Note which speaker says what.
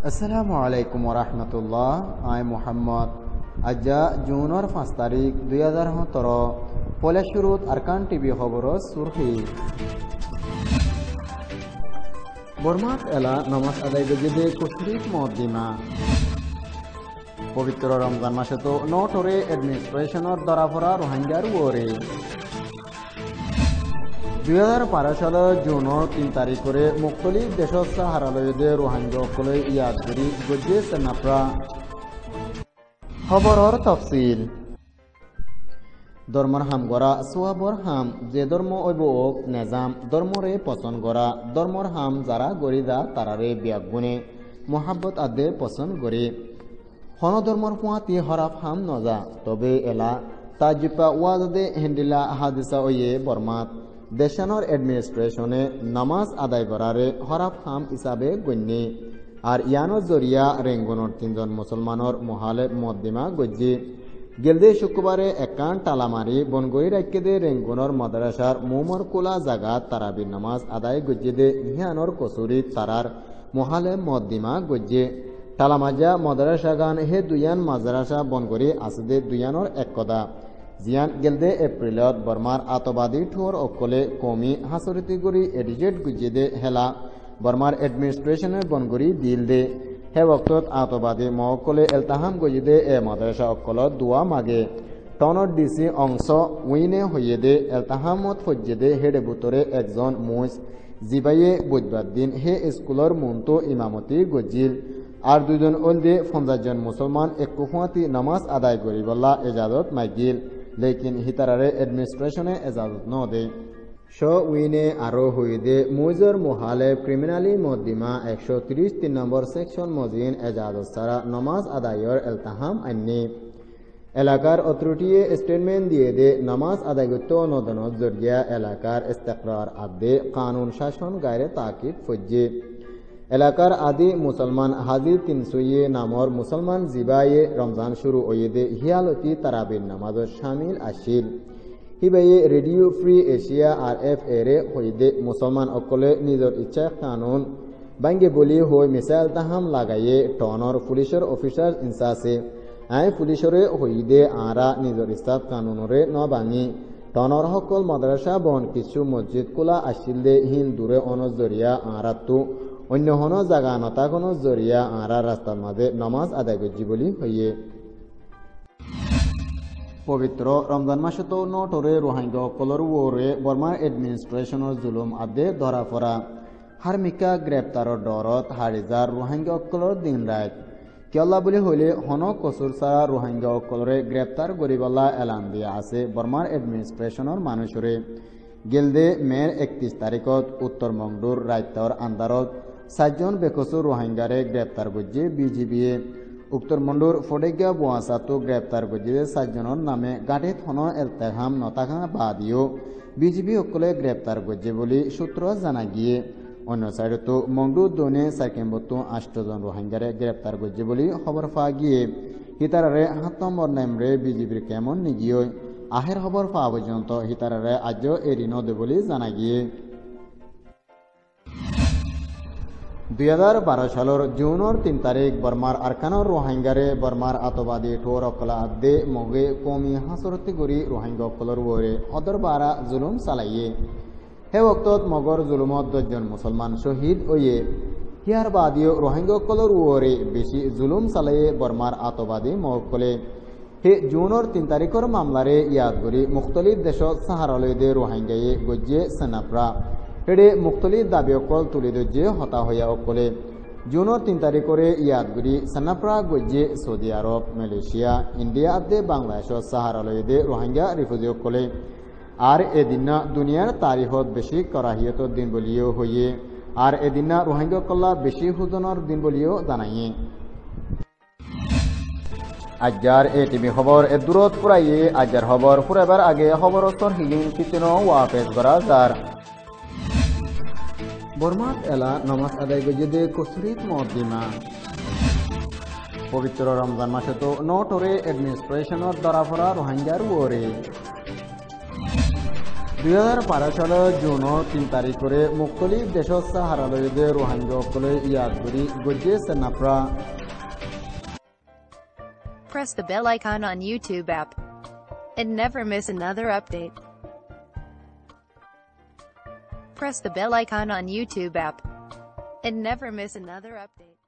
Speaker 1: আসসালামু আলাইকুম ওরহমতুল্লাহ। আই মোহাম্মদ আজ্জা জুনৰ 5 তাৰিখ 2017 পলে শুরুত আরকান টিভি খবর সুরহি বর্মাত এলা নমাজ আদায় গজিদে কুশরিক মদ্দিমা পবিত্র রমজান মাসে তো নটরে এডমিনিস্ট্রেশনের দরাফরা রোহিঙ্গার ওরে 2012 সালের জুনের 3 তারিখ করে মুক্তলি দেশত সাহারালয়দে রোহিঙ্গাসকলে ইয়াদ করি গজে সেনাপ্রা খবরের তফসিল ধর্মর হাম গড়া সোয়াবর হাম যে ধর্ম ঐবক নেজাম ধর্মরে পছন্দ করা ধর্মর হাম যারা গরিদা তারারে বিয়াক গুনে মহাব্বত আদে পছন্দ করে হন ধর্মর পুয়াতি হরাফ হাম নজা তবে এলা তাজিপা ওয়াদে হেন্ডিলা হাদিসা ওয়ে বর্মাত দেশানোর এডমিনিস্ট্রেশনে নামাজ আদায় করারে হরাফ হাম হিসাবে গণ্যে আর ইয়ানোর জরিয়া রেঙ্গুনোর 3জন মুসলমানের মহালে মদ্দিমা গজ্জি গেলদে শুক্রবারে একান টালামারি বনগরি রাজ্যদে রেঙ্গুনোর মাদ্রাসার মুমর কোলা জাগাত তারাবির নামাজ আদায় গজ্জিদে হিয়ানোর কসুরি তারার মহালে মদ্দিমা গজ্জে টালামাজা মাদ্রাসা গান হে দুয়ান মাদ্রাসা বনগরি আসদে দুয়ানোর এক কদা জিয়ান গেলদে এপ্রিলত বর্মার আতবাদী ঠোর অকলে কমি হাসরিতিগুড়ি এডিজেট গুজিদে হেলা বর্মার এডমিনিস্ট্রেশনের বনগুড়ি দিল দে হে বক্তত আতবাদী মহকলে এলতাহাম গজিদে এ মাদ্রাসা অকলত দোয়া মাগে টনর ডিসি অংশ উইনে হইয়ে দে এলতাহামত ফজ্জেদে হেডে বুতরে একজন মুজ জিবাইয়ে বুধবার দিন হে স্কুলের মুন্তো ইমামতি গজিল আর দুজন ওলদে 50 জন মুসলমান এককুফাতি নামাজ আদায় করিবল্লা এজাজত মাইগিল লেকিন হিতারারে এডমিনিস্ট্রেশনে এজাজত ন দে উইনে আরো হইদে মুজর মোহালে ক্রিমিনালি মদ্দিমা 133 নম্বর সেকশন মজিন এজাজত সারা নমাজ আদায়র এলতাহাম আন্নি এলাকার অথরিটিয়ে স্টেটমেন্ট দিয়ে দে নামাজ আদায় করতে নদনত জরিয়া এলাকার ইস্তেকরার আদে কানুন শাসন গায়রে তাকিদ ফজ্জে এলাকার আদি মুসলমান হাজি 300 নামর মুসলমান জিবায়ে রমজান শুরু হইদে হিয়ালতি তারাবির নামাজত শামিল আসিল হিবাইয়ে রেডিও ফ্রি এশিয়া আর এফ এরে হইদে মুসলমান অকলে নিজের ইচ্ছা কানুন বাঙ্গে বলি হই মিসাইল তাহাম লাগাইয়ে টনর পুলিশের অফিসার ইনসাসে আই পুলিশরে হইদে আরা নিজের ইস্তাদ কানুনরে ন ভাঙি টনর সকল মাদ্রাসা বন কিছু মসজিদ খোলা আসিল দে হিন্দুরে অনজরিয়া আরাতু অন্য হন জাগা নতাগণ জরিয়া আরা রাস্তার মাঝে নমাজ আদায় করছি বলি হইয়ে পবিত্র রমজান মাসে তো নটরে রোহিঙ্গা অকলর ওরে বর্মার এডমিনিস্ট্রেশনের জুলুম আদে ধরা পড়া হারমিকা গ্রেপ্তারের ডরত হারিজার রোহিঙ্গা অকলর দিন রাত কেল্লা বলি হইলে হন কসুর সারা রোহিঙ্গা অকলরে গ্রেপ্তার গরিবাল্লা এলান দিয়া আছে বর্মার এডমিনিস্ট্রেশনের মানুষরে গেলদে মের 31 তারিখত উত্তর মংডুর রাইতর আন্দারত 7 জন বেকসুর রোহিঙ্গারে গ্রেপ্তার করছে বিজিবিএ উত্তর মন্ডুর ফডেগা বোয়াসাতো গ্রেপ্তার করছে 7 জনের নামে গাঁঠে থন এলতেহাম নতাখা বাদিও বিজিবি অকলে গ্রেপ্তার করছে বলে সূত্র জানা গিয়ে অন্য সাইডে তো মংডুর দোনে সাইকেম্বতো 8 জন রোহিঙ্গারে গ্রেপ্তার করছে বলে খবর পাওয়া গিয়ে হিতারারে 7 নম্বর নামরে বিজিবির কেমন নিগিয়ে আহের খবর পাওয়া পর্যন্ত হিতারারে আজও এরিনো দে বলে জানা গিয়ে 2012 সালের জুনের 3 তারিখ বর্মার আরকানোর রোহিঙ্গারে বর্মার আতবাদী ঠোর অকলা আদে মগে কমি হাসরতি গরি রোহিঙ্গা অকলর ওরে অদর বারা জুলুম চালাইয়ে হে বক্তত মগর জুলুমত 10 জন মুসলমান শহীদ হইয়ে হিয়ার বাদিও রোহিঙ্গা অকলর ওরে বেশি জুলুম চালাইয়ে বর্মার আতবাদী মহকলে হে জুনের 3 তারিখের মামলারে ইয়াদ করি মুখতলিফ দেশত সাহারালয়দে রোহিঙ্গায়ে গজ্জে সেনাপ্রা হেডে মুখতলিফ দাবি অকল তুলি দজ্জে হতা হইয়া অকলে জুনের 3 তারিখরে ইয়াদ করি সেনাপ্রা গজ্জে সৌদি আরব মালয়েশিয়া ইন্ডিয়া আদে বাংলাদেশত সাহারালয়দে রোহিঙ্গা রিফিউজি অকলে আর এদিন দুনিয়ার তারিখত বেশি করাহিয়তর দিন বলিও হইয়ে আর এদিন রোহিঙ্গা কল্লা বেশি হুজনের দিন বলিও জানাইয়ে আজ্জার এটিভি খবর এ দূরত পুরাইয়ে আজ্জার খবর ফুরাবার আগে খবর স্তর হিলিং কিচেন ওয়াপেস করা যার বর্মাত এলা নমাজ আদায় গজিদে কুসরিত মদ্দিমা পবিত্র রমজান মাসে তো নটরে এডমিনিস্ট্রেশনের দরাফরা রোহিঙ্গার ওরে 2012 সালের জুন 3 তারিখ করে মুক্তলিফ দেশ হারালয়দে রোহাঙ্গসকলে ইয়াদ করি গজ্জে সেনাপ্রা
Speaker 2: Press the bell icon on YouTube app and never miss another update. Press the bell icon on YouTube app and never miss another update.